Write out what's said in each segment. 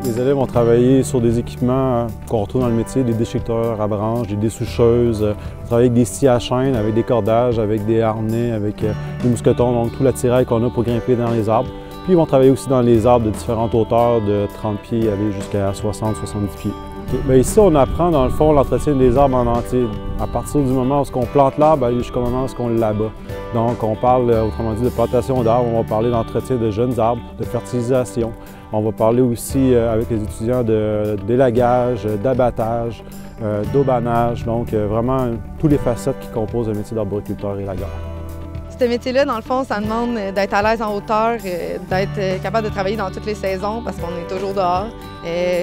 Les élèves vont travailler sur des équipements qu'on retrouve dans le métier, des déchiqueteurs à branches, des dessoucheuses, travailler avec des scies à chaîne, avec des cordages, avec des harnais, avec des mousquetons, donc tout l'attirail qu'on a pour grimper dans les arbres. Puis ils vont travailler aussi dans les arbres de différentes hauteurs, de 30 pieds, aller jusqu'à 60-70 pieds. Bien, ici, on apprend dans le fond l'entretien des arbres en entier. À partir du moment où on plante l'arbre, jusqu'au moment où on l'abat. Donc, on parle, autrement dit, de plantation d'arbres, on va parler d'entretien de jeunes arbres, de fertilisation. On va parler aussi avec les étudiants d'élagage, d'abattage, d'aubanage, donc vraiment tous les facettes qui composent le métier d'arboriculteur élageur. Ce métier-là, dans le fond, ça demande d'être à l'aise en hauteur, d'être capable de travailler dans toutes les saisons parce qu'on est toujours dehors.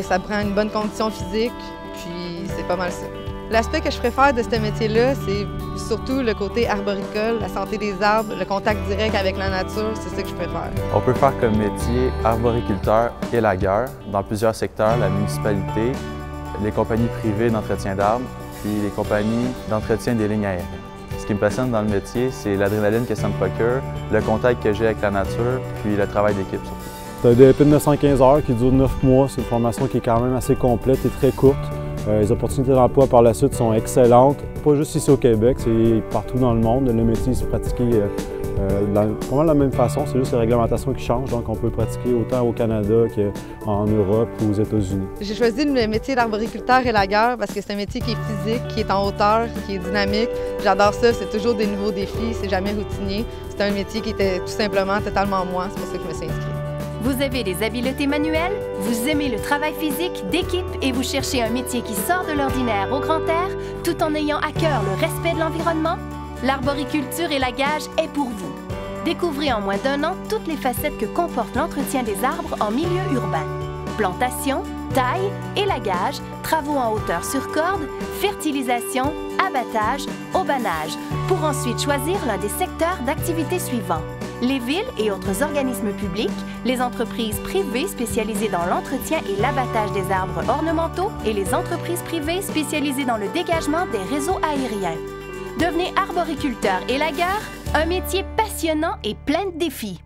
Ça prend une bonne condition physique, puis c'est pas mal ça. L'aspect que je préfère de ce métier-là, c'est surtout le côté arboricole, la santé des arbres, le contact direct avec la nature, c'est ça que je préfère. On peut faire comme métier arboriculteur élagueur dans plusieurs secteurs, la municipalité, les compagnies privées d'entretien d'arbres, puis les compagnies d'entretien des lignes aériennes. Ce qui me passionne dans le métier, c'est l'adrénaline que ça me procure, le contact que j'ai avec la nature, puis le travail d'équipe surtout. C'est un DEP de 915 heures qui dure 9 mois. C'est une formation qui est quand même assez complète et très courte. Les opportunités d'emploi par la suite sont excellentes, pas juste ici au Québec, c'est partout dans le monde. Le métier se pratique pas mal de la même façon, c'est juste les réglementations qui changent, donc on peut pratiquer autant au Canada qu'en Europe ou aux États-Unis. J'ai choisi le métier d'arboriculteur élagueur parce que c'est un métier qui est physique, qui est en hauteur, qui est dynamique. J'adore ça, c'est toujours des nouveaux défis, c'est jamais routinier. C'est un métier qui était tout simplement totalement moi, c'est pour ça que je me suis inscrite. Vous avez des habiletés manuelles, vous aimez le travail physique, d'équipe et vous cherchez un métier qui sort de l'ordinaire au grand air tout en ayant à cœur le respect de l'environnement? L'arboriculture élagage est pour vous. Découvrez en moins d'1 an toutes les facettes que comporte l'entretien des arbres en milieu urbain. Plantation, taille, élagage, travaux en hauteur sur corde, fertilisation, abattage, aubanage, pour ensuite choisir l'un des secteurs d'activité suivants. Les villes et autres organismes publics, les entreprises privées spécialisées dans l'entretien et l'abattage des arbres ornementaux et les entreprises privées spécialisées dans le dégagement des réseaux aériens. Devenez arboriculteur élagueur, un métier passionnant et plein de défis.